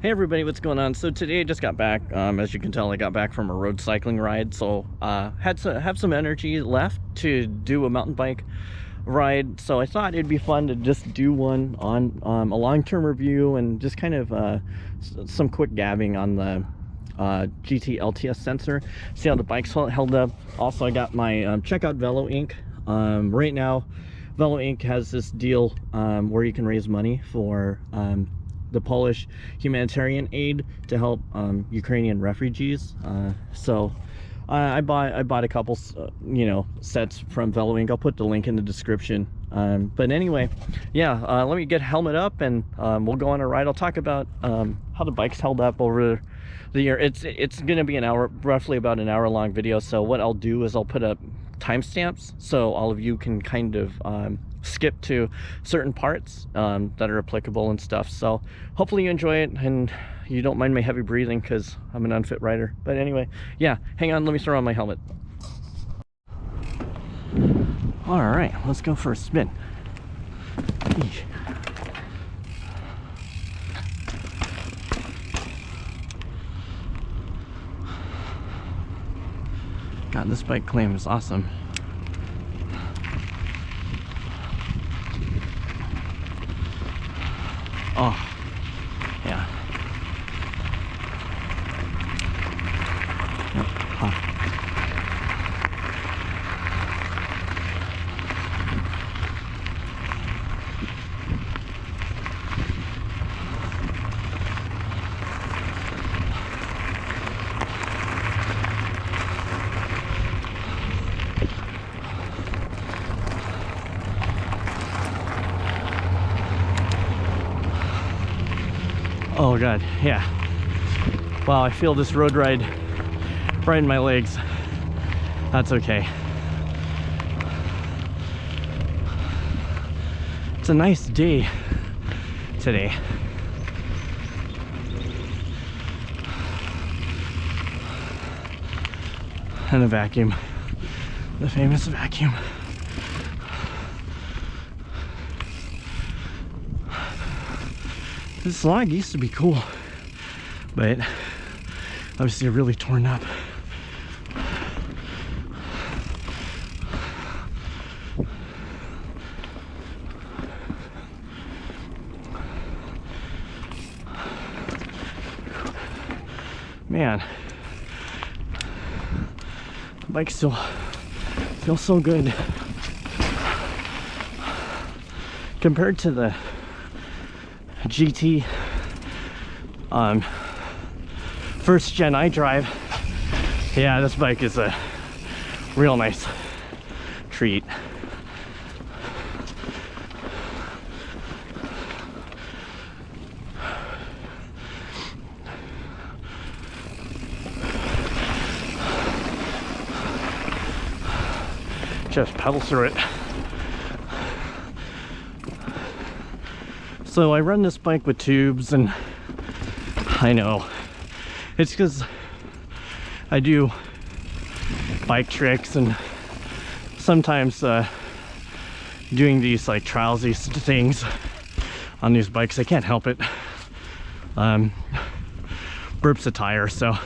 Hey everybody, what's going on? So today I just got back. As you can tell, I got back from a road cycling ride, so have some energy left to do a mountain bike ride. So I thought it'd be fun to just do one on a long-term review and just kind of some quick gabbing on the GT LTS sensor. See how the bike's held up. Also, I got my check out Veloink. Right now, Veloink has this deal where you can raise money for the Polish humanitarian aid to help Ukrainian refugees. So I bought a couple sets from Veloink. I'll put the link in the description. But anyway, yeah, let me get helmet up and we'll go on a ride. I'll talk about how the bike's held up over the year. It's gonna be roughly about an hour long video. So what I'll do is I'll put up timestamps so all of you can kind of skip to certain parts that are applicable and stuff. So hopefully you enjoy it and you don't mind my heavy breathing because I'm an unfit rider. But anyway, yeah, hang on, let me throw on my helmet. All right, let's go for a spin. Eesh. God, this bike claim is awesome. Oh, yeah. Yep. Huh. Oh god, yeah. Wow, I feel this road ride right in my legs. That's okay. It's a nice day today. And a vacuum. The famous vacuum. This log used to be cool, but obviously really torn up. Man, the bike still feels so good compared to the GT first gen I drive. Yeah, this bike is a real nice treat. Just pedal through it. So I run this bike with tubes, and I know it's because I do bike tricks and sometimes doing these like trialsy things on these bikes. I can't help it. Burps a tire, so.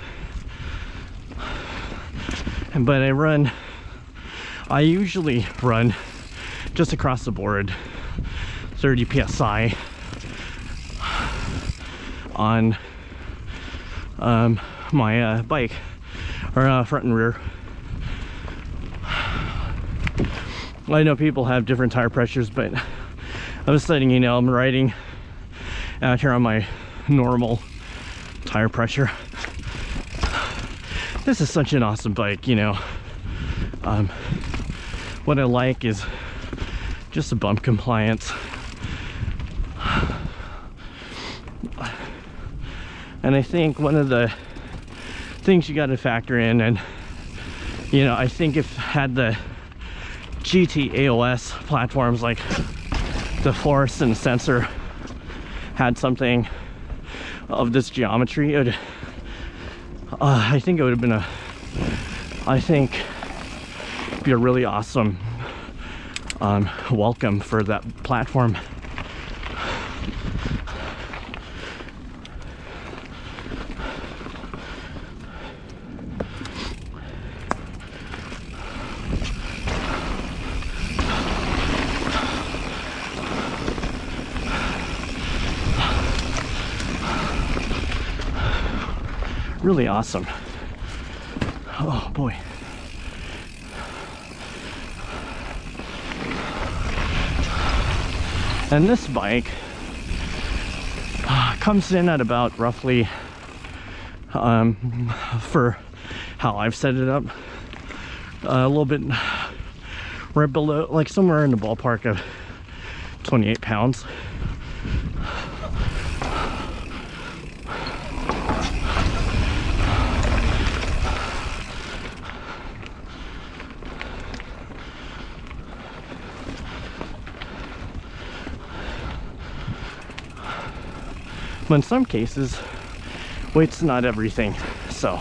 But I usually run just across the board 30 psi on my bike, or front and rear. I know people have different tire pressures, but I was letting you know I'm riding out here on my normal tire pressure. This is such an awesome bike, you know. What I like is just the bump compliance. And I think one of the things you got to factor in, and you know, I think if had the GT AOS platforms like the Force and Sensor had something of this geometry, it would, I think it would have been be a really awesome welcome for that platform. really awesome. Oh boy. And this bike comes in at about roughly, for how I've set it up, a little bit right below, like somewhere in the ballpark of 28 pounds. But in some cases, weight's not everything, so.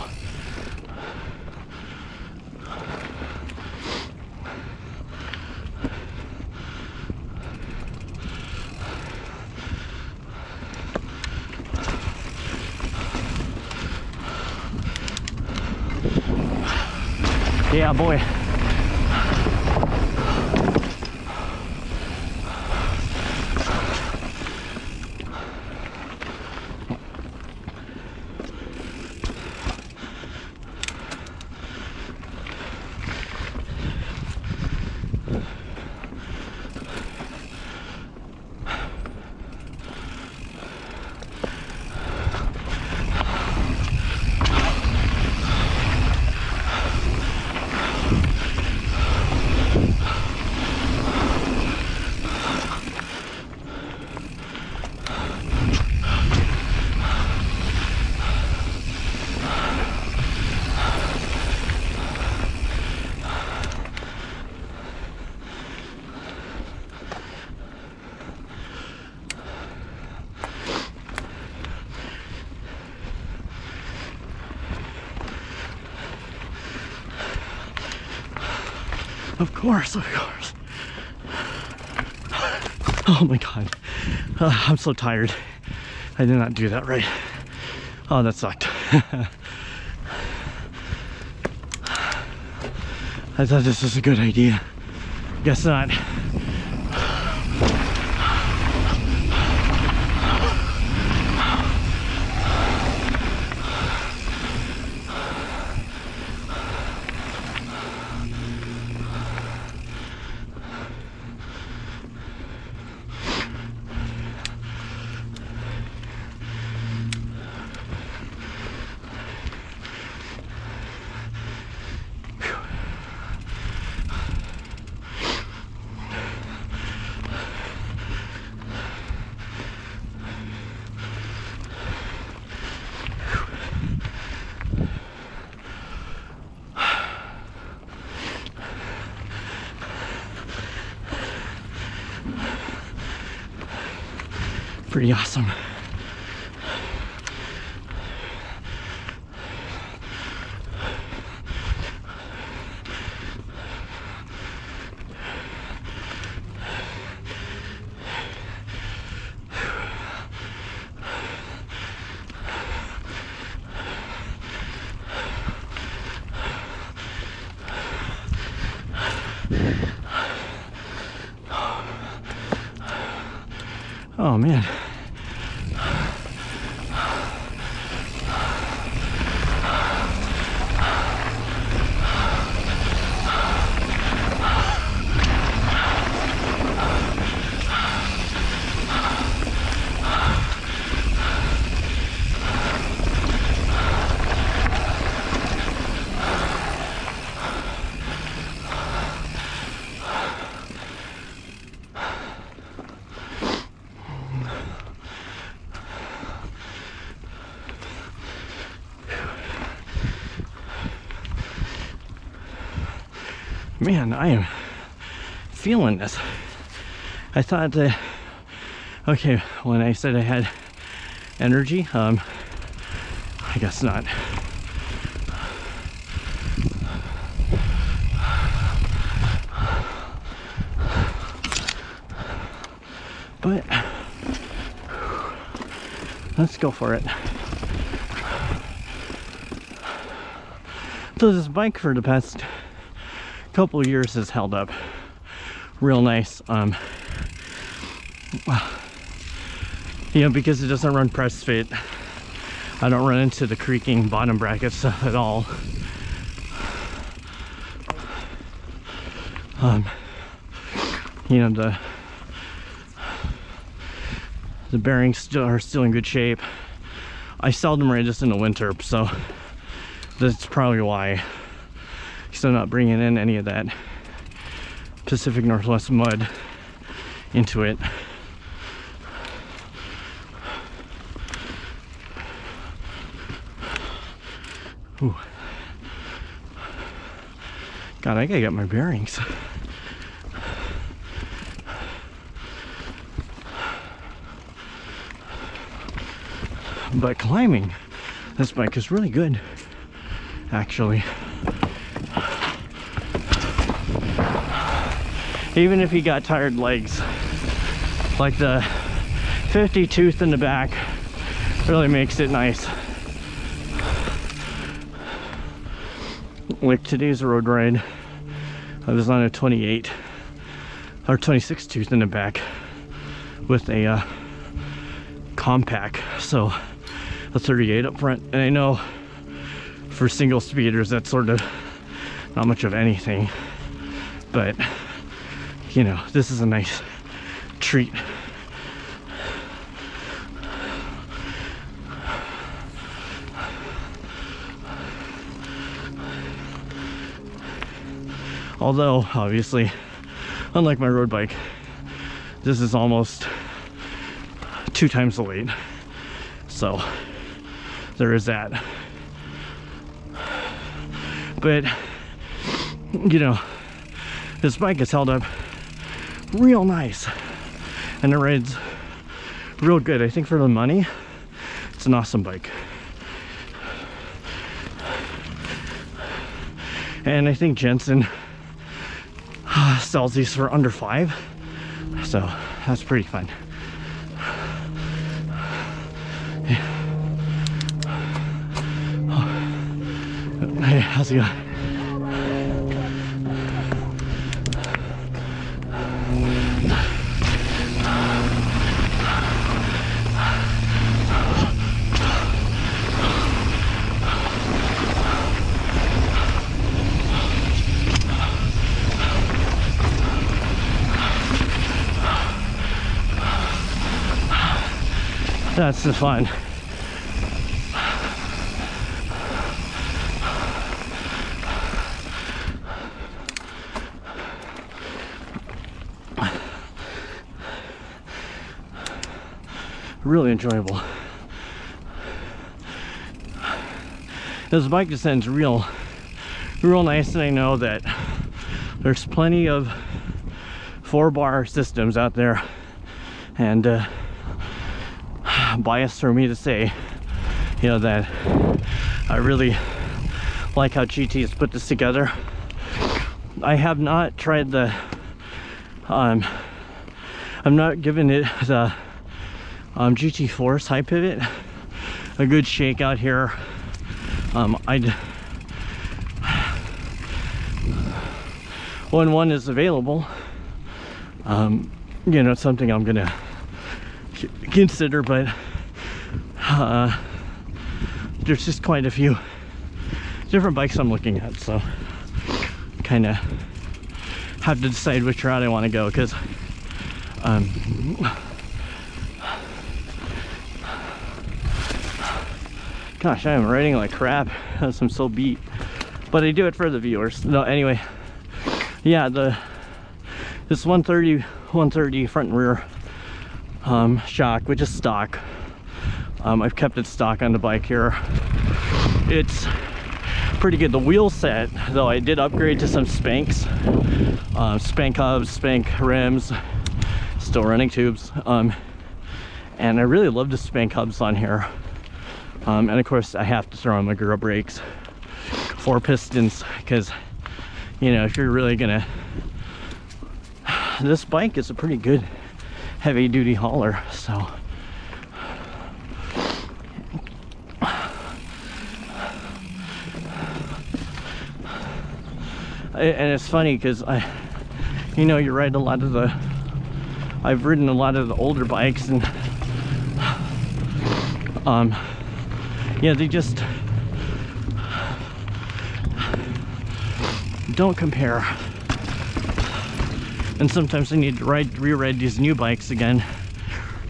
Yeah, boy. Of course, of course. Oh my God. I'm so tired. I did not do that right. Oh, that sucked. I thought this was a good idea. Guess not. Pretty awesome. Oh man. Man, I am feeling this. I thought that, okay, when I said I had energy, I guess not. But let's go for it. So this bike for the past couple of years has held up real nice. You know, because it doesn't run press fit. I don't run into the creaking bottom bracket stuff at all. You know, the bearings are still in good shape. I seldom ride this in the winter, so that's probably why. Still not bringing in any of that Pacific Northwest mud into it. Ooh. God, I gotta get my bearings. But climbing this bike is really good, actually. Even if you got tired legs, like the 50 tooth in the back really makes it nice. Like today's road ride, I was on a 28 or 26 tooth in the back with a compact, so a 38 up front. And I know for single speeders that's sort of not much of anything, but you know, this is a nice treat. Although, obviously, unlike my road bike, this is almost 2 times the weight. So, there is that. But, you know, this bike is held up real nice. And it rides real good. I think for the money, it's an awesome bike. And I think Jensen sells these for under $5, so that's pretty fun. Yeah. Oh. Hey, how's it going? That's the fun. Really enjoyable. This bike descends real nice, and I know that there's plenty of 4-bar systems out there, and biased for me to say, you know, that I really like how GT has put this together. I have not tried the I'm not giving it the GT Force high pivot a good shake out here. When one is available, you know, it's something I'm gonna consider, but there's just quite a few different bikes I'm looking at, so kind of have to decide which route I want to go, because gosh, I am riding like crap as I'm so beat, but I do it for the viewers. No, anyway, yeah, this 130 front and rear shock, which is stock. I've kept it stock on the bike here. It's pretty good. The wheel set, though, I did upgrade to some Spanks, Spank hubs, Spank rims, still running tubes, and I really love the Spank hubs on here. And of course I have to throw in Magura brakes, 4 pistons, because, you know, if you're really gonna, this bike is a pretty good heavy duty hauler, so and it's funny because you know, you ride a lot of the, I've ridden a lot of the older bikes, and yeah, they just don't compare. And sometimes I need to re-ride these new bikes again,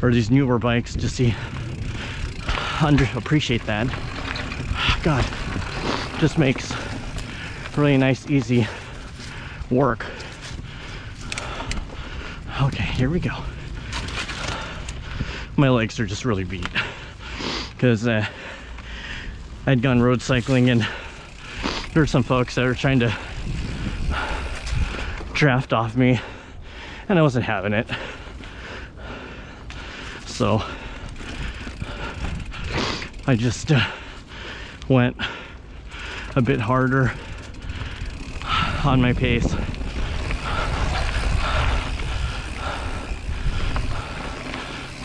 or these newer bikes, to see, appreciate that. God, just makes really nice, easy work. Okay, here we go. My legs are just really beat because I'd gone road cycling, and there were some folks that were trying to draft off me, and I wasn't having it. So I just went a bit harder on my pace.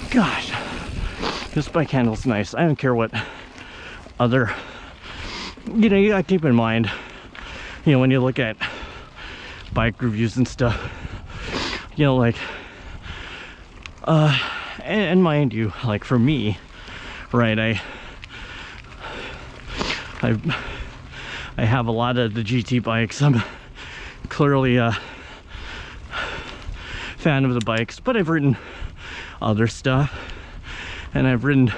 Gosh, this bike handles nice. I don't care what other, you know, you gotta keep in mind, you know, when you look at bike reviews and stuff, you know, like and mind you, like for me, right, I have a lot of the GT bikes. I'm clearly a fan of the bikes, but I've ridden other stuff, and I've ridden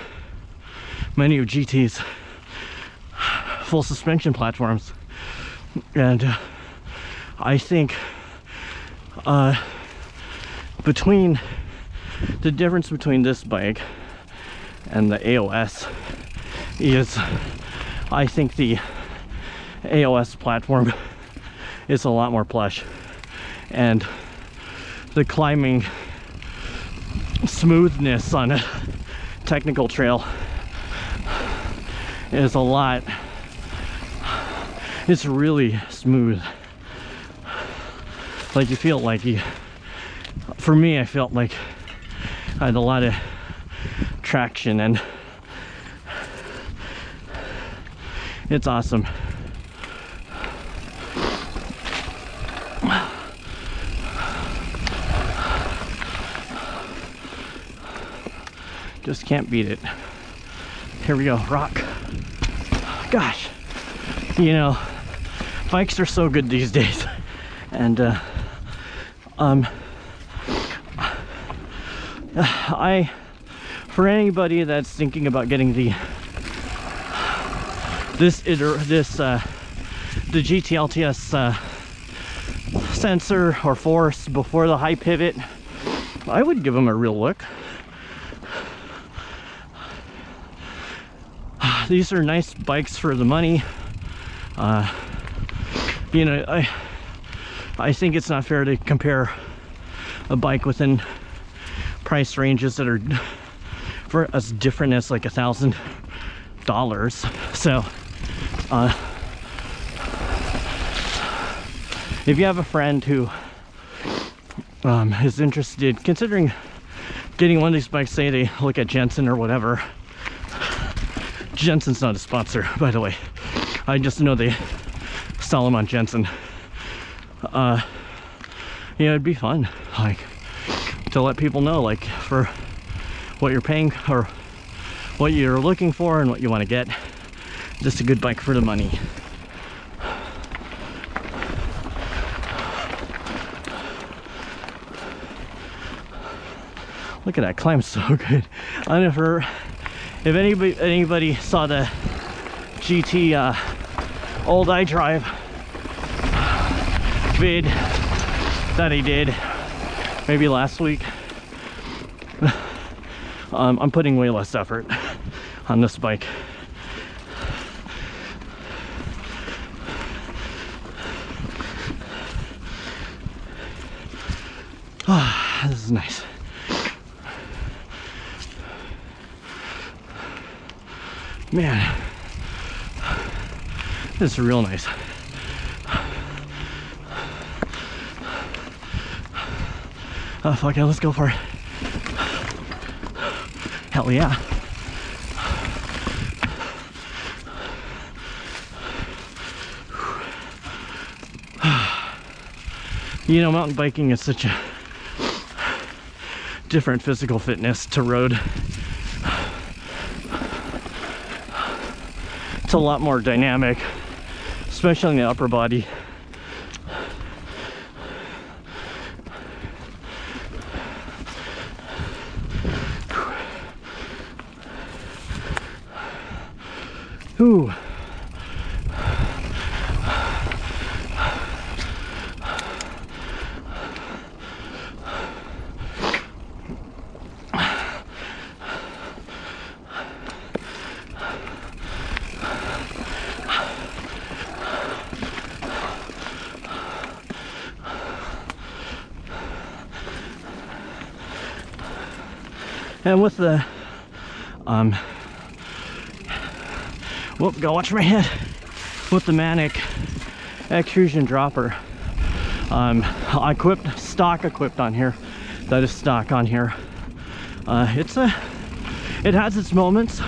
many of GT's full suspension platforms, and I think between the difference between this bike and the AOS is, I think the AOS platform is a lot more plush, and the climbing smoothness on a technical trail is a lot, it's really smooth. Like you feel like you, for me, I felt like I had a lot of traction, and it's awesome. Just can't beat it. Here we go, rock. Gosh, you know, bikes are so good these days, and for anybody that's thinking about getting the GT LTS sensor or force before the high pivot, I would give them a real look. These are nice bikes for the money. You know, I think it's not fair to compare a bike within price ranges that are for as different as like $1,000. So if you have a friend who is interested, considering getting one of these bikes, say they look at Jensen or whatever. Jensen's not a sponsor, by the way. I just know they sell them on Jensen. Yeah, it'd be fun, like, to let people know, like, for what you're paying or what you're looking for and what you want to get. Just a good bike for the money. Look at that climb, so good. I don't know if anybody saw the GT old iDrive vid that he did maybe last week. I'm putting way less effort on this bike. Ah, this is nice. Man, this is real nice. Oh, fuck yeah, let's go for it. Hell yeah. You know, mountain biking is such a different physical fitness to road. a lot more dynamic, especially in the upper body. Ooh. And with the whoop, go watch my head. With the Manic extrusion dropper, I equipped stock equipped on here. That is stock on here. It has its moments,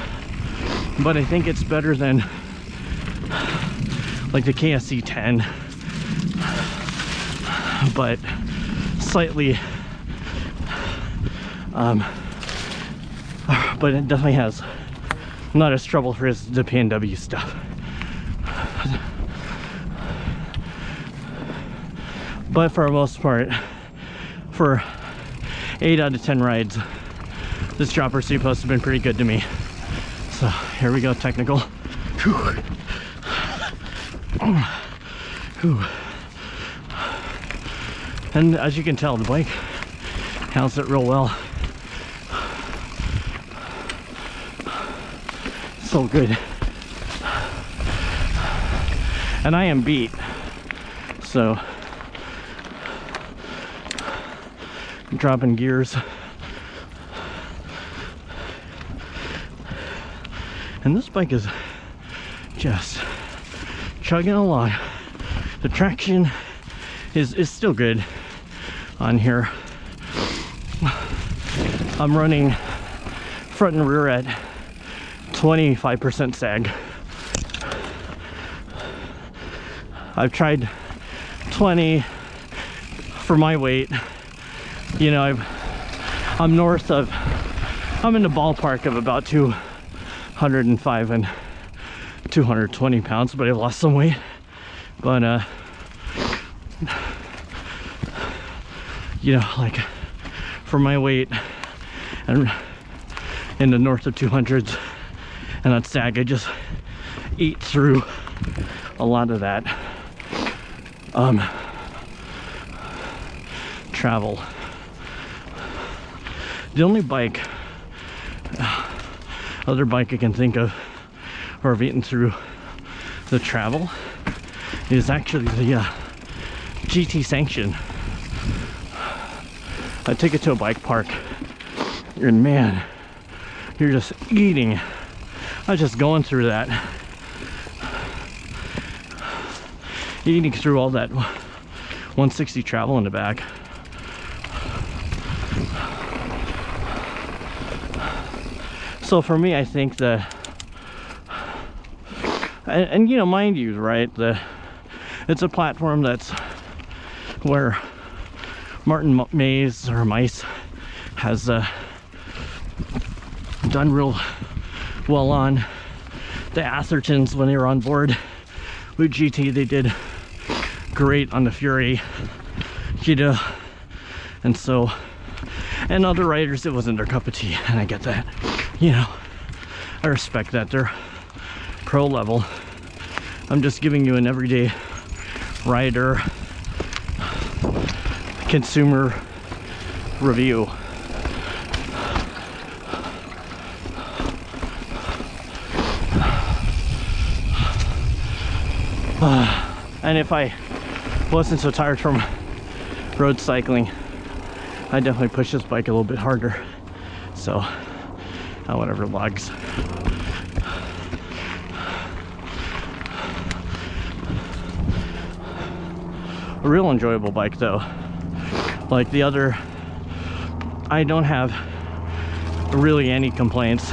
but I think it's better than like the KSC 10, but slightly but it definitely has not as trouble for the PNW stuff. But for the most part, for 8 out of 10 rides, this dropper supposed to have been pretty good to me. So here we go, technical. Whew. Whew. And as you can tell, the bike handles it real well. So good. And I am beat, so I'm dropping gears. And this bike is just chugging along. The traction is still good on here. I'm running front and rear at 25% sag. I've tried 20 for my weight. You know, I'm north of, I'm in the ballpark of about 205 and 220 pounds, but I've lost some weight. But you know, like for my weight and in the north of 200s and on sag, I just eat through a lot of that travel. The only bike, other bike I can think of where I've eaten through the travel is actually the GT Sanction. I take it to a bike park and man, you're just eating. I was just going through that, eating through all that 160 travel in the back. So for me, I think that, and you know, mind you, right, it's a platform that's where Martin Mays or Mice has done real well on. The Athertons, when they were on board with GT, they did great on the Fury, you know, and so, and other riders, it wasn't their cup of tea, and I get that, you know, I respect that. They're pro level. I'm just giving you an everyday rider consumer review. And if I wasn't so tired from road cycling, I definitely push this bike a little bit harder. So, whatever lugs. A real enjoyable bike though. Like the other, I don't have really any complaints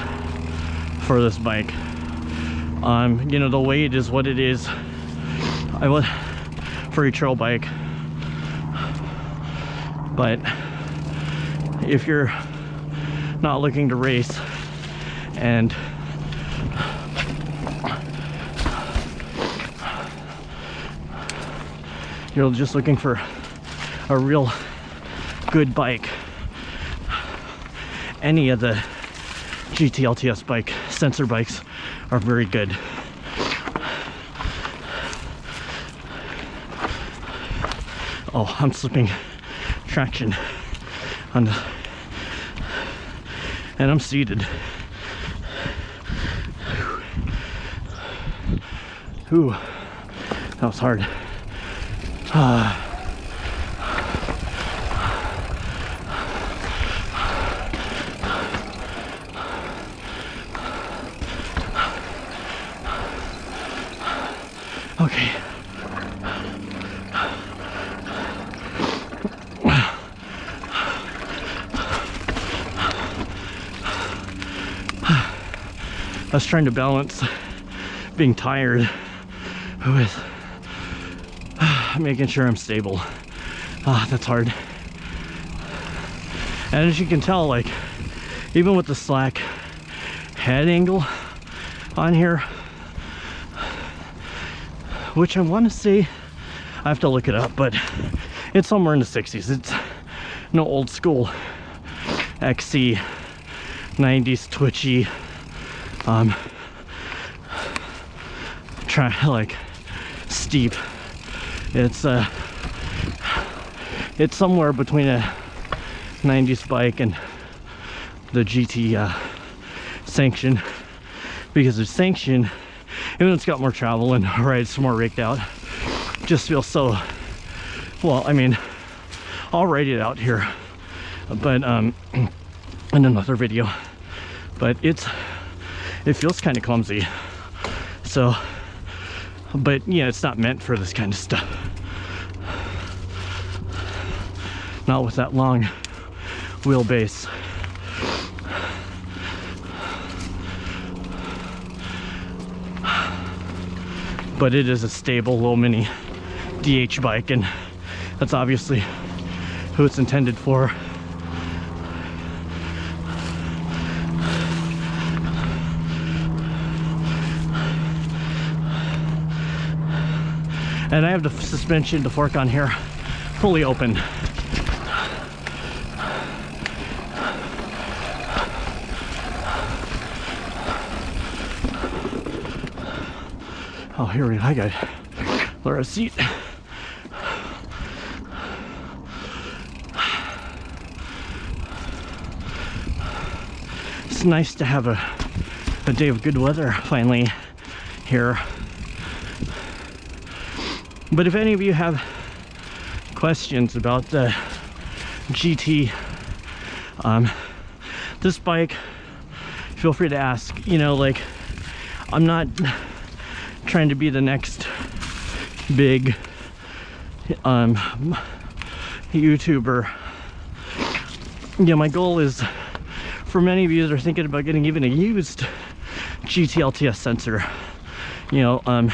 for this bike. You know, the weight is what it is. I was for a trail bike, but if you're not looking to race and you're just looking for a real good bike, any of the GT LTS bike sensor bikes are very good. Oh, I'm slipping traction on the, and I'm seated. Ooh, that was hard. Okay. I was trying to balance being tired with making sure I'm stable. That's hard. And as you can tell, like, even with the slack head angle on here, which I want to say, I have to look it up, but it's somewhere in the 60s. It's no old school XC 90s twitchy like steep. It's somewhere between a 90s bike and the GT Sanction, because the Sanction, even though it's got more travel and rides more raked out, just feels so, well, I mean, I'll ride it out here, but in another video, but it feels kind of clumsy. So, but yeah, it's not meant for this kind of stuff. Not with that long wheelbase. But it is a stable little mini DH bike, and that's obviously who it's intended for. And I have the suspension, the fork on here, fully open. Oh, here we go. I got Laura's seat. It's nice to have a day of good weather finally here. But if any of you have questions about the GT, this bike, feel free to ask. You know, like, I'm not trying to be the next big YouTuber. Yeah, my goal is, for many of you that are thinking about getting even a used GT LTS sensor, you know,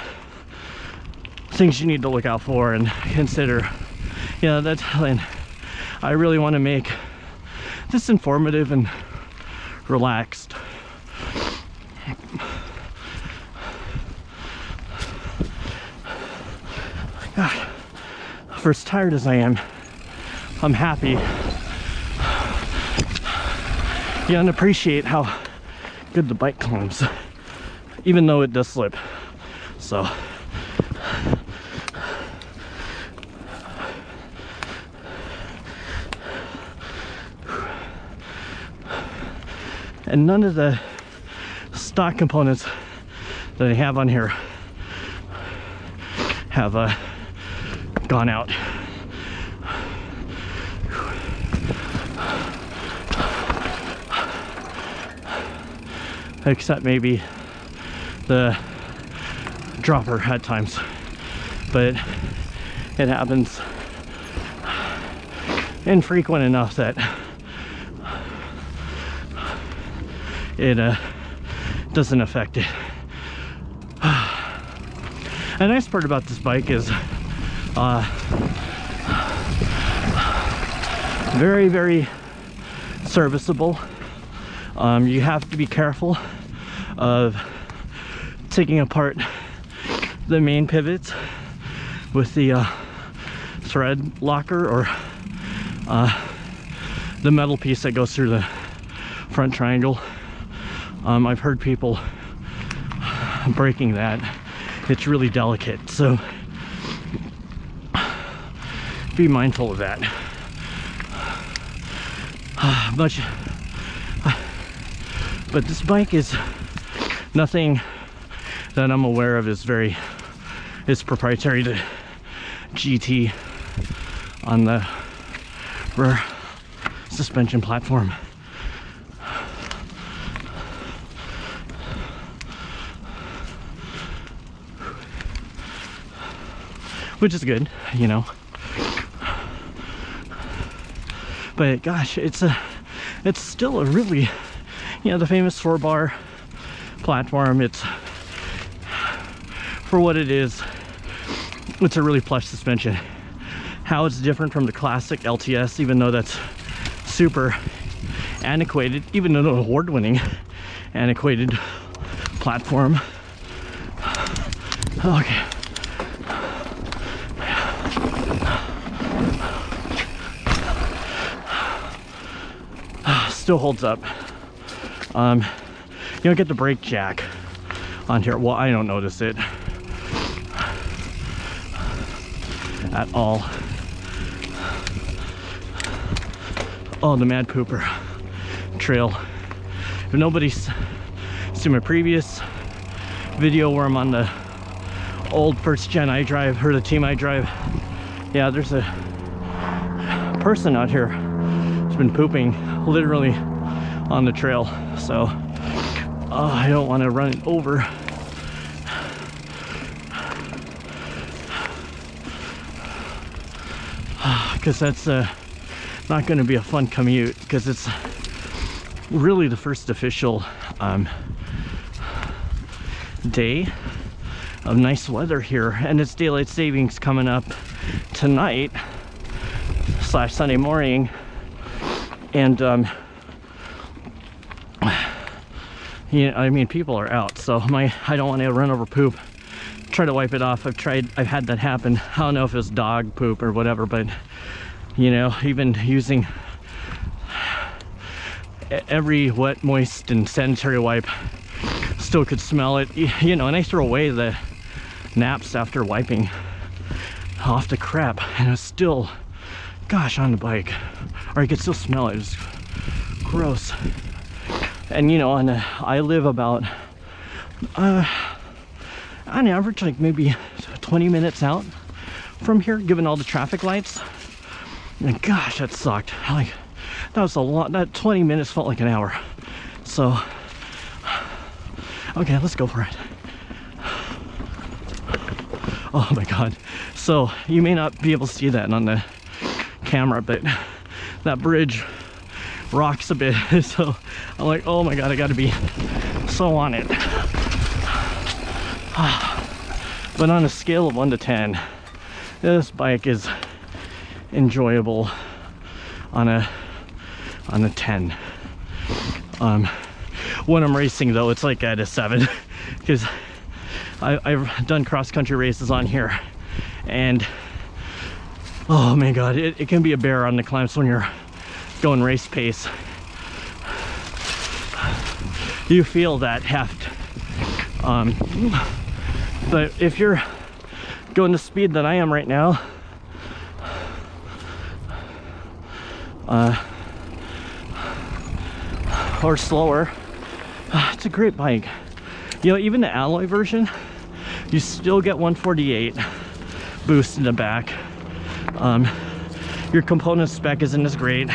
things you need to look out for and consider. Yeah, that's, and I really want to make this informative and relaxed. God, for as tired as I am, I'm happy. You don't appreciate how good the bike climbs, even though it does slip. So and none of the stock components that I have on here have gone out. Except maybe the dropper at times, but it happens infrequent enough that it doesn't affect it. The nice part about this bike is very, very serviceable. You have to be careful of taking apart the main pivots with the thread locker, or the metal piece that goes through the front triangle. I've heard people breaking that. It's really delicate, so be mindful of that. But this bike is nothing that I'm aware of is proprietary to GT on the rear suspension platform. Which is good, you know. But gosh, it's still a really, you know, the famous 4-bar platform. It's, for what it is, it's a really plush suspension. How it's different from the classic LTS, even though that's super antiquated, even though an award-winning antiquated platform. Okay. Still holds up. You don't get the brake jack on here. Well, I don't notice it at all. Oh, the Mad Pooper trail. If nobody's seen my previous video where I'm on the old first gen iDrive, or the team iDrive, yeah, there's a person out here who's been pooping literally on the trail, so I don't want to run it over. Because that's not going to be a fun commute, because it's really the first official day of nice weather here, and it's daylight savings coming up tonight / Sunday morning. And you know, I mean, people are out, so I don't want to run over poop, try to wipe it off. I've had that happen. I don't know if it's dog poop or whatever, but you know, even using every wet, moist, and sanitary wipe, still could smell it, you know. And I throw away the naps after wiping off the crap, and it's still, gosh, on the bike, or I could still smell it. It's gross. And you know, I live about on average like maybe 20 minutes out from here, given all the traffic lights. And gosh, that sucked. Like, that was a lot. That 20 minutes felt like an hour. So okay, let's go for it. Oh my god. So you may not be able to see that on the camera, but that bridge rocks a bit. So I'm like, oh my god, I gotta be so on it. But on a scale of 1 to 10, this bike is enjoyable on a 10. When I'm racing though, it's like at a 7, because I've done cross-country races on here, and oh my god, it can be a bear on the climbs when you're going race pace. You feel that heft. But if you're going the speed that I am right now, or slower, it's a great bike. You know, even the alloy version, you still get 148 boost in the back. Your component spec isn't as great,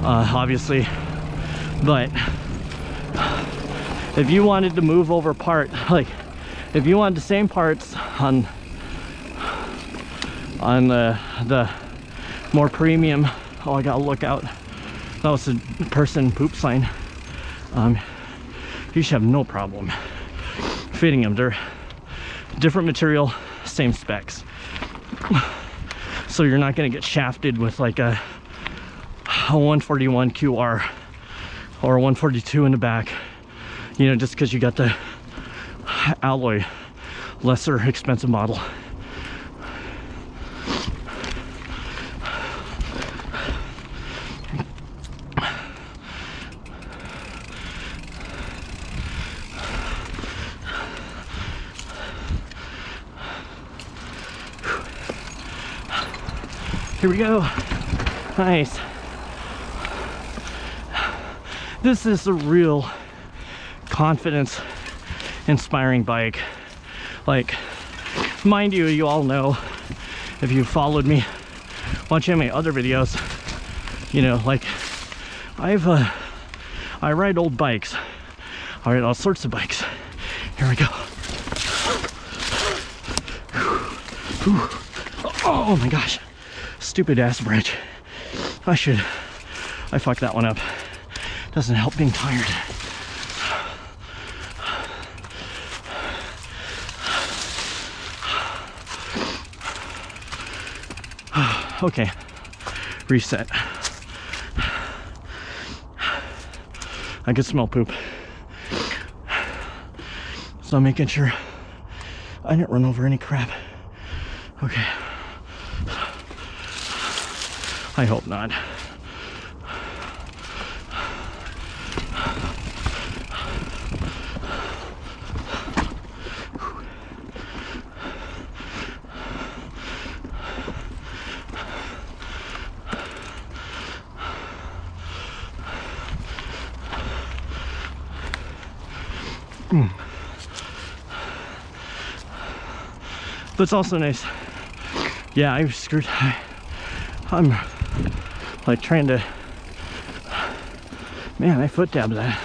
obviously, but if you wanted to move over like if you wanted the same parts on the more premium, oh, I gotta look out, that was a person poop sign, you should have no problem fitting them. They're different material, same specs, so you're not going to get shafted with like a 141 QR or a 142 in the back, you know, just because you got the alloy lesser expensive model. Here we go. Nice. This is a real confidence inspiring bike. Like, mind you, you all know, if you followed me watching my other videos, you know, like I ride old bikes. I ride all sorts of bikes. Here we go. Oh my gosh. Stupid ass branch. I fucked that one up. Doesn't help being tired. Okay, reset. I can smell poop. So I'm making sure I didn't run over any crap. Okay. I hope not. But it's also nice. Yeah, I'm screwed. I'm like trying to, man, I foot dabbed that.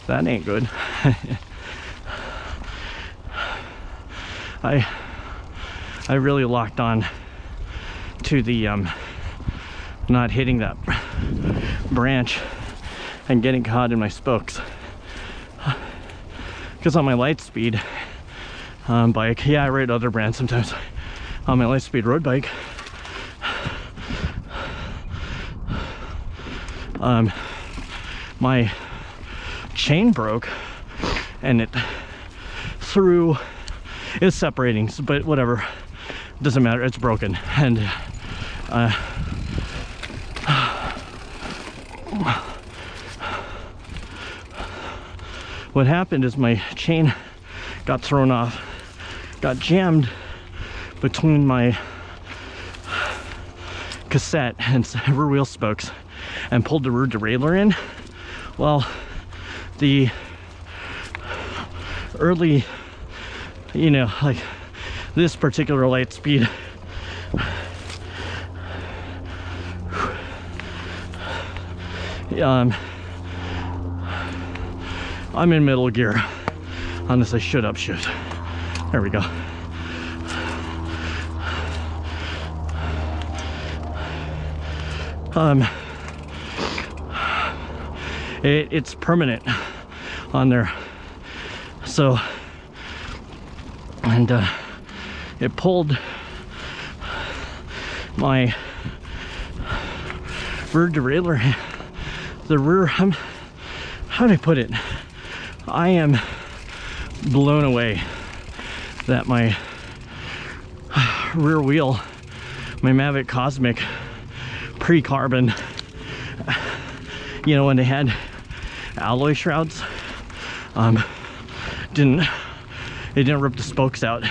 That ain't good. I really locked on to the not hitting that branch and getting caught in my spokes. Because on my light speed bike, yeah, I ride other brands sometimes. On my light speed road bike, my chain broke and it is separating, but whatever, doesn't matter, it's broken. And what happened is my chain got thrown off, got jammed between my cassette and rear wheel spokes and pulled the rear derailleur in. Well, the early, you know, like this particular light speed I'm in middle gear on this. I should upshift. There we go. It's permanent on there. So, and it pulled my rear derailleur. The rear, how do I put it? I am blown away that my rear wheel, my Mavic Cosmic pre-carbon, you know, when they had alloy shrouds, it didn't rip the spokes out,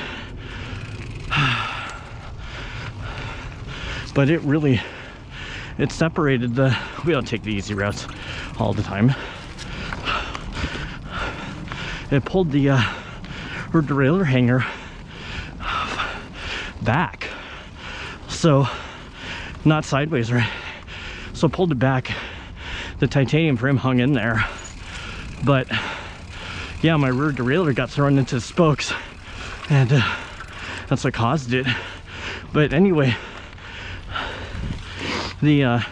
but it separated the, we don't take the easy routes all the time. It pulled the rear derailleur hanger back, so not sideways, right? So pulled it back. The titanium frame hung in there, but yeah, my rear derailleur got thrown into the spokes, and that's what caused it. But anyway, the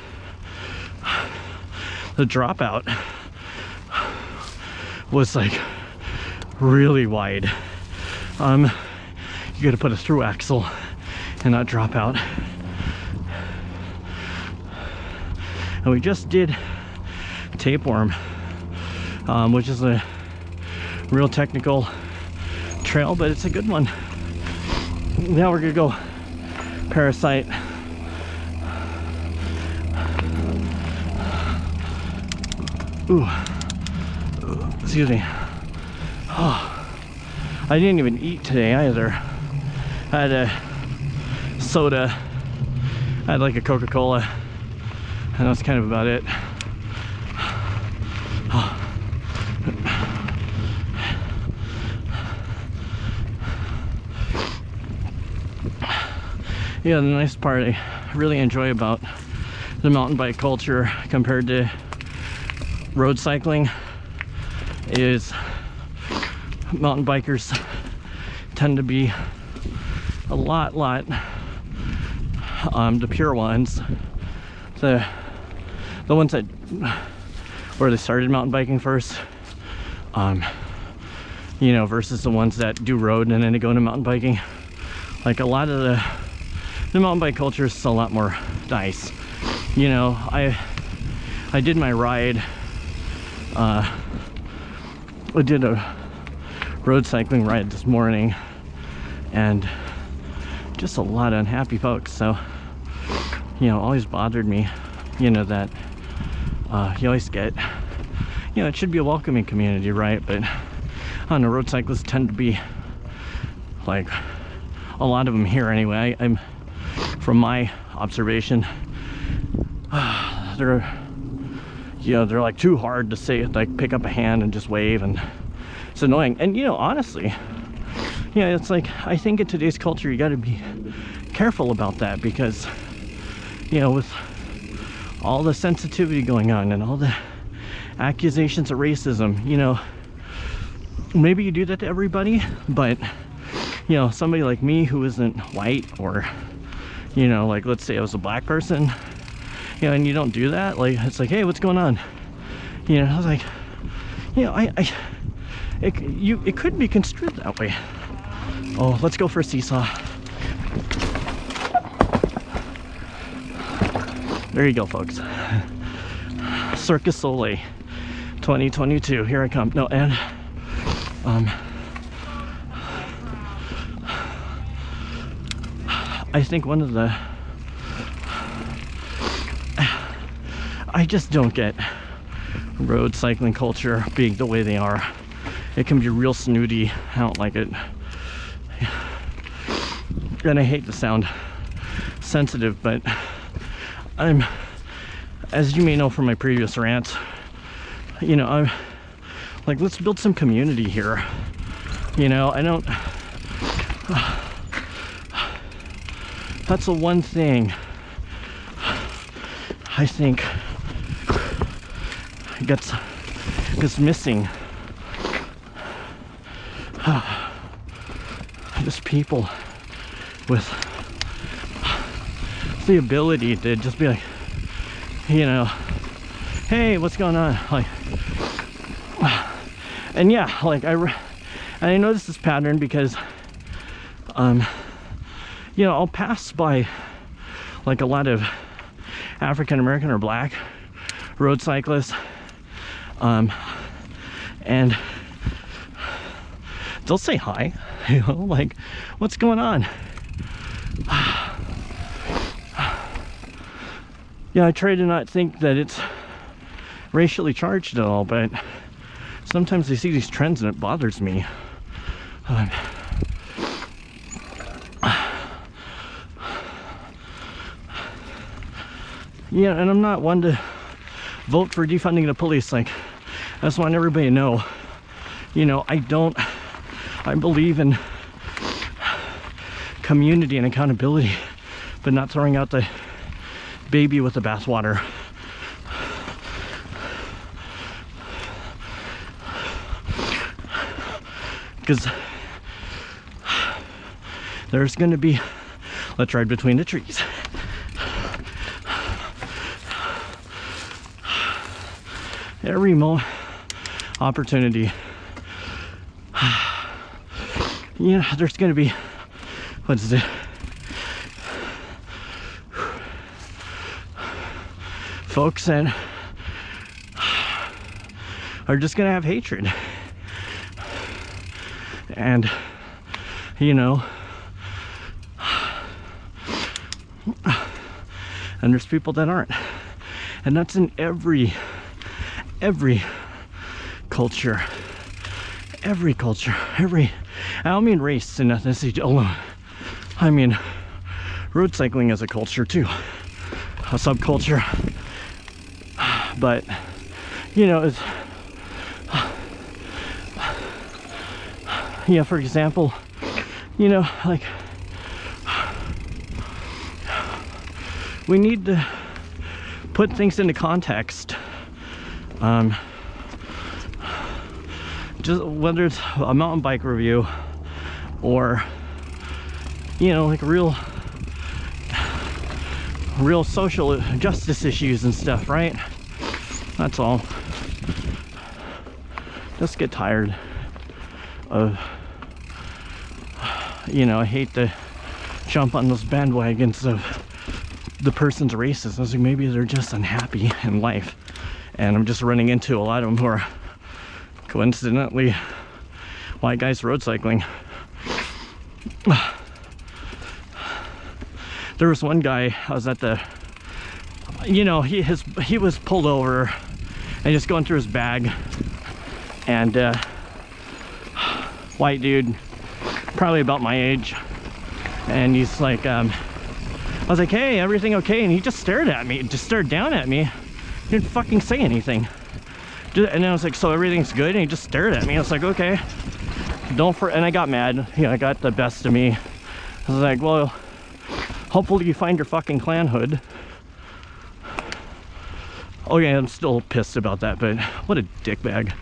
dropout was like really wide. You got to put a through axle and not drop out. And we just did tapeworm, which is a real technical trail, but it's a good one. Now we're gonna go parasite. Ooh, excuse me. Oh, I didn't even eat today either. I had a soda I had like a Coca-Cola, and that's kind of about it. Yeah, the nice part I really enjoy about the mountain bike culture compared to road cycling is mountain bikers tend to be a lot the pure ones, the ones that where they started mountain biking first, you know, versus the ones that do road and then they go into mountain biking. Like a lot of the mountain bike culture is a lot more nice. You know, I did my ride, I did a road cycling ride this morning, and just a lot of unhappy folks. So, you know, always bothered me, you know, that you always get, you know, it should be a welcoming community, right? But I don't know, road cyclists tend to be like, a lot of them here anyway, I'm from my observation, they're, you know, they're like too hard to say, like pick up a hand and just wave, and it's annoying. And you know, honestly, yeah, it's like, I think in today's culture you got to be careful about that, because you know, with all the sensitivity going on and all the accusations of racism, you know, maybe you do that to everybody, but you know, somebody like me who isn't white, or you know, like let's say I was a black person, you know, and you don't do that, like it's like, hey, what's going on? You know, I was like, you know, it could be construed that way. Oh, let's go for a seesaw. There you go, folks. Circus Soleil 2022, here I come. No, and I think one of the, I just don't get road cycling culture being the way they are. It can be real snooty. I don't like it. And I hate to sound sensitive, but I'm, as you may know from my previous rants, you know, I'm like, let's build some community here. You know, I don't, that's the one thing I think gets missing. Just people with the ability to just be like, you know, hey, what's going on? Like, and yeah, like I noticed this pattern because, you know, I'll pass by like a lot of African American or black road cyclists, and they'll say hi, you know, like, what's going on? Yeah, I try to not think that it's racially charged at all, but sometimes I see these trends and it bothers me. Yeah, and I'm not one to vote for defunding the police. Like, I just want everybody to know, you know, I believe in community and accountability, but not throwing out the baby with the bathwater. Because there's going to be, let's ride between the trees. Every opportunity, you know, there's going to be, what's it, folks that are just going to have hatred. And, you know, and there's people that aren't. And that's in every culture, I don't mean race and ethnicity alone. I mean road cycling as a culture too. a subculture, but you know, it's, yeah, for example, you know, like, we need to put things into context. Just whether it's a mountain bike review or, you know, like real social justice issues and stuff, right? That's all. Just get tired of, you know, I hate to jump on those bandwagons of the person's racist. I was like, maybe they're just unhappy in life, and I'm just running into a lot of them who are coincidentally white guys road cycling. There was one guy, I was at the, you know, he was pulled over and just going through his bag, and white dude, probably about my age, and he's like, I was like, hey, everything okay? And he just stared at me, just stared down at me. He didn't fucking say anything. And I was like, so everything's good? And he just stared at me. I was like, okay. And I got mad. You know, I got the best of me. I was like, well, hopefully you find your fucking clan hood. Okay, I'm still pissed about that, but what a dickbag.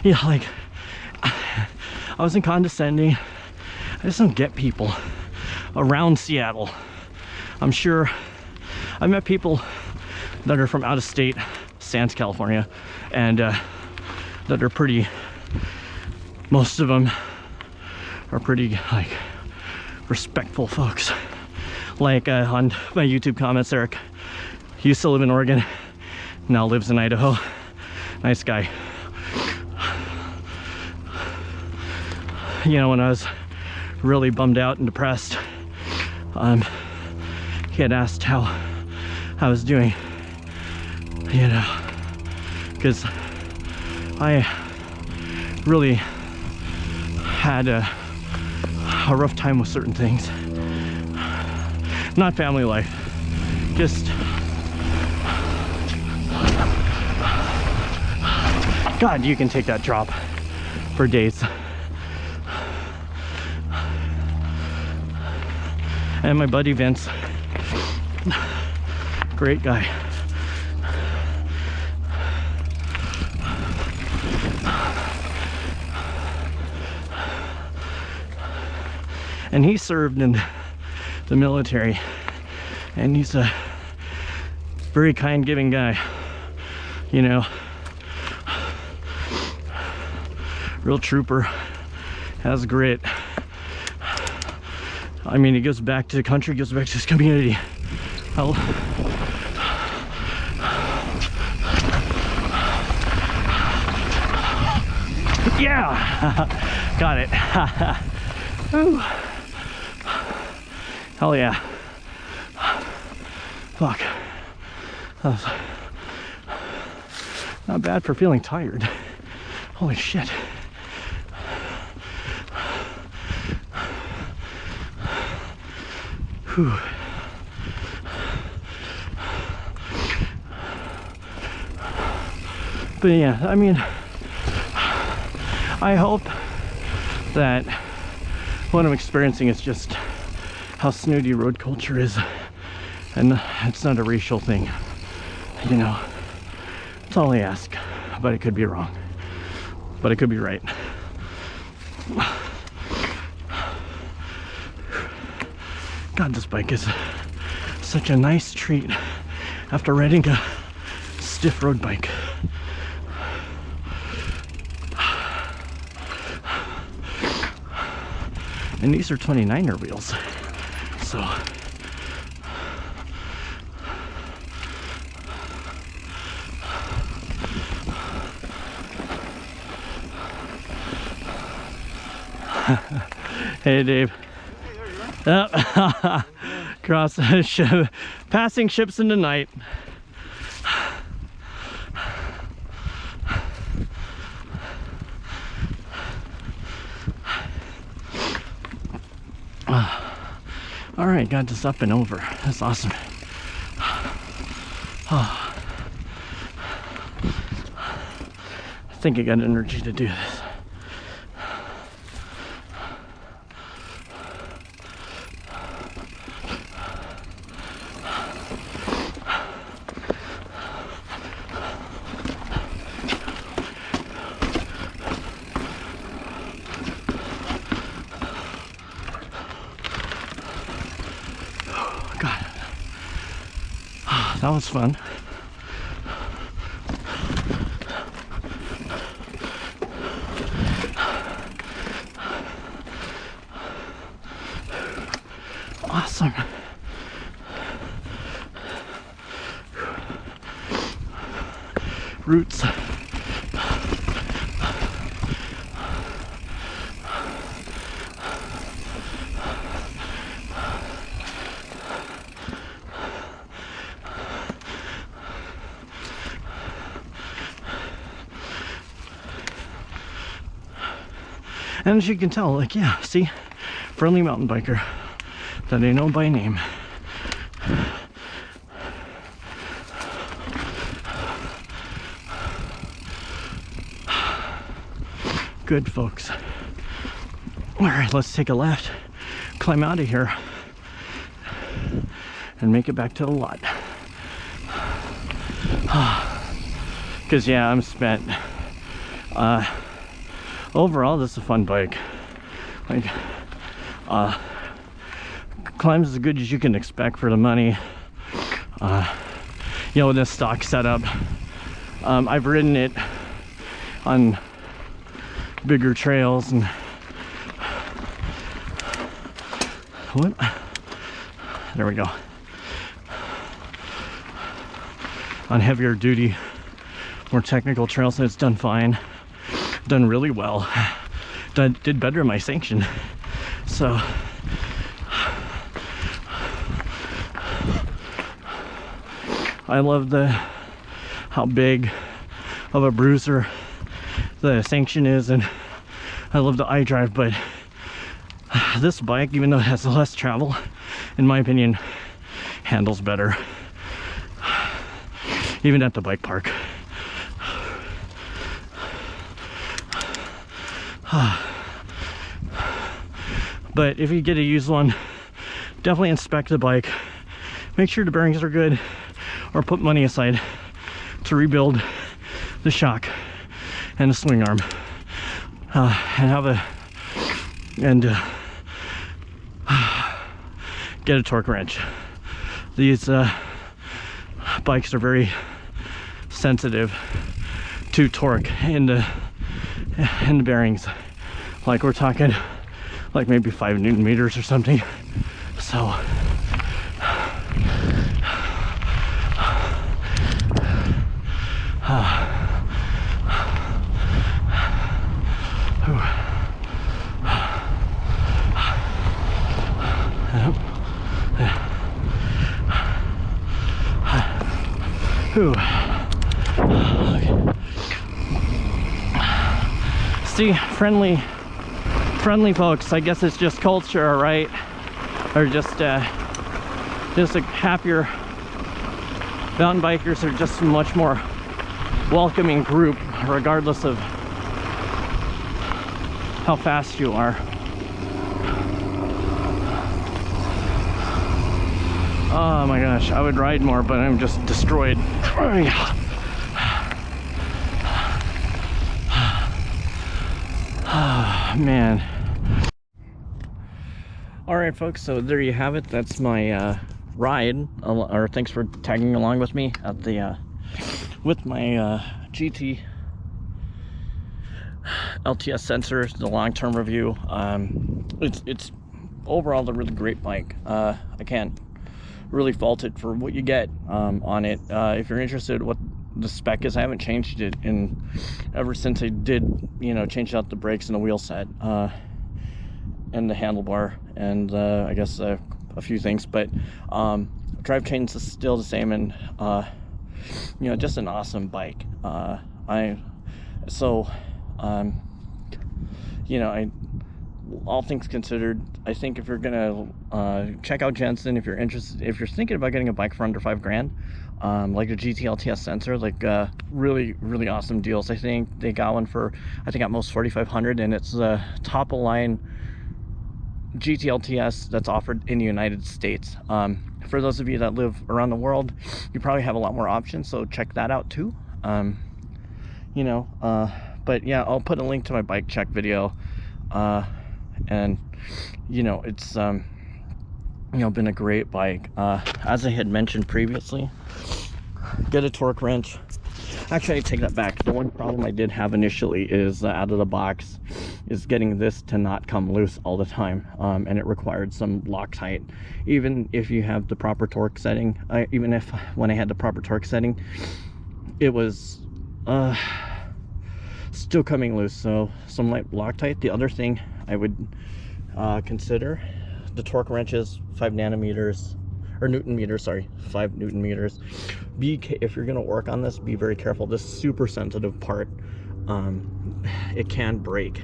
Yeah, like, I wasn't condescending. I just don't get people around Seattle. I'm sure I met people that are from out of state, sans California, and that are pretty, most of them are pretty, like, respectful folks. Like on my YouTube comments, Eric, he used to live in Oregon, now lives in Idaho. Nice guy. You know, when I was really bummed out and depressed, he had asked how I was doing, you know, because I really had a rough time with certain things. Not family life, just God, you can take that drop for days. And my buddy Vince, great guy. And he served in the military, and he's a very kind, giving guy, you know, real trooper, has grit. I mean, he goes back to the country, goes back to his community. Yeah, got it. Ooh. Hell yeah. Fuck. That was not bad for feeling tired. Holy shit. Whew. But yeah, I mean, I hope that what I'm experiencing is just how snooty road culture is, and it's not a racial thing, you know. That's all I ask, but I could be wrong, but I could be right. God, this bike is such a nice treat after riding a stiff road bike. And these are 29er wheels, so hey Dave. Oh, cross ship, passing ships in the night. All right, got this up and over. That's awesome. I think I got energy to do this. God, that was fun. Awesome. Roots. And as you can tell, like, yeah, see, friendly mountain biker that I know by name. Good, folks. All right, let's take a left, climb out of here, and make it back to the lot. Because, yeah, I'm spent. Overall, this is a fun bike. Like, climbs as good as you can expect for the money. You know, with this stock setup, I've ridden it on bigger trails and what? There we go. On heavier duty, more technical trails, and it's done fine. Done really well. Did better in my sanction. So I love how big of a bruiser the sanction is, and I love the iDrive, but this bike, even though it has less travel, in my opinion, handles better. Even at the bike park. But if you get a used one, definitely inspect the bike. Make sure the bearings are good, or put money aside to rebuild the shock and the swing arm, and get a torque wrench. These bikes are very sensitive to torque in the bearings. Like, we're talking like maybe 5 Newton meters or something. So see, friendly folks. I guess it's just culture, right? Or just a happier mountain bikers are just a much more welcoming group, regardless of how fast you are. Oh my gosh, I would ride more, but I'm just destroyed. Man. All right, folks, so there you have it. That's my ride, or thanks for tagging along with me at the with my GT LTS Sensor, the long-term review. It's overall a really great bike. I can't really fault it for what you get on it. If you're interested in what the spec is, I haven't changed it ever since I did, you know, change out the brakes and the wheel set and the handlebar, and I guess a few things, but drive chains is still the same, and you know, just an awesome bike. You know, all things considered, I think if you're gonna check out Jensen, if you're interested, if you're thinking about getting a bike for under $5,000, like a GT LTS Sensor, like really awesome deals. I think they got one for, I think at most $4,500, and it's the top of line GT LTS that's offered in the United States. For those of you that live around the world, you probably have a lot more options, so check that out too. You know, but yeah, I'll put a link to my bike check video, and you know, it's you know, been a great bike. As I had mentioned previously, get a torque wrench. Actually, I take that back. The one problem I did have initially is out of the box is getting this to not come loose all the time, and it required some Loctite. Even if you have the proper torque setting, when I had the proper torque setting, it was still coming loose. So some light Loctite. The other thing I would consider, the torque wrench is 5 nanometers, or Newton meters, sorry, 5 Newton meters. If you're gonna work on this, be very careful. This super sensitive part, it can break.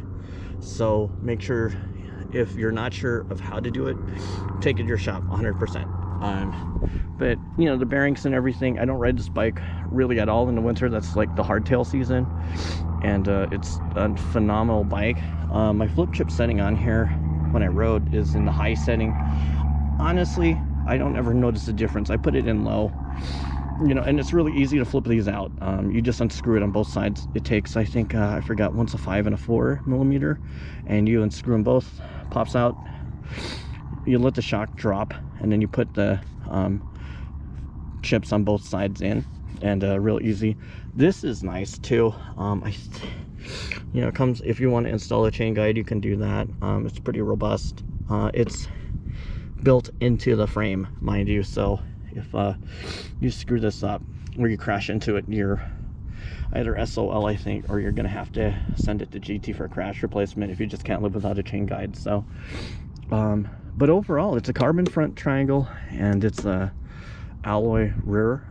So make sure, if you're not sure of how to do it, take it to your shop 100%. But you know, the bearings and everything, I don't ride this bike really at all in the winter. That's like the hardtail season, and it's a phenomenal bike. My flip chip setting on here when I rode is in the high setting. Honestly, I don't ever notice a difference. I put it in low, you know, and it's really easy to flip these out. You just unscrew it on both sides. It takes, I think, I forgot, once a 5 and a 4 millimeter, and you unscrew them both, pops out. You let the shock drop, and then you put the chips on both sides in, and real easy. This is nice too. You know, it comes, if you want to install a chain guide, you can do that. It's pretty robust. It's built into the frame, mind you, so if you screw this up or you crash into it, you're either SOL, I think, or you're gonna have to send it to GT for a crash replacement if you just can't live without a chain guide. So but overall, it's a carbon front triangle, and it's a alloy rear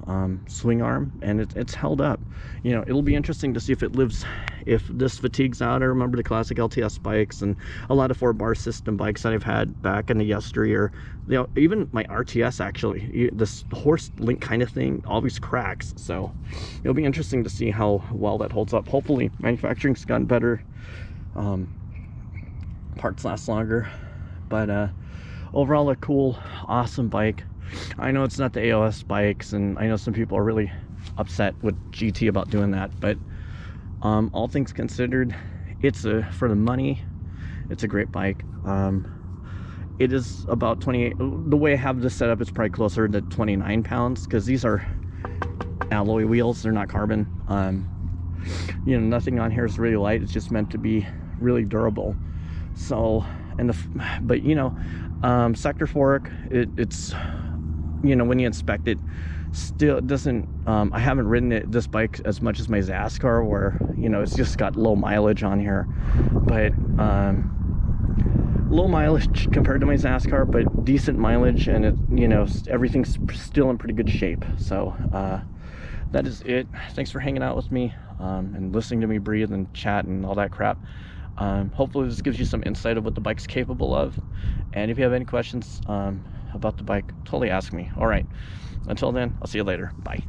swing arm, and it's held up. You know, it'll be interesting to see if it lives, if this fatigues out. I remember the classic LTS bikes and a lot of 4-bar system bikes that I've had back in the yesteryear. You know, even my RTS, actually, this horse link kind of thing always cracks. So it'll be interesting to see how well that holds up. Hopefully manufacturing's gotten better, parts last longer, but overall a cool, awesome bike. I know it's not the AOS bikes, and I know some people are really upset with GT about doing that, but all things considered, it's for the money, it's a great bike. It is about 28, the way I have this set up, it's probably closer to 29 pounds, because these are alloy wheels, they're not carbon. You know, nothing on here is really light. It's just meant to be really durable. So, but you know, sector fork, it's, you know, when you inspect it, still doesn't, I haven't ridden this bike as much as my Zascar, where, you know, it's just got low mileage on here, but low mileage compared to my Zascar, but decent mileage, and it, you know, everything's still in pretty good shape. So that is it. Thanks for hanging out with me, and listening to me breathe and chat and all that crap. Hopefully this gives you some insight of what the bike's capable of, and if you have any questions about the bike, totally ask me. All right, until then, I'll see you later. Bye.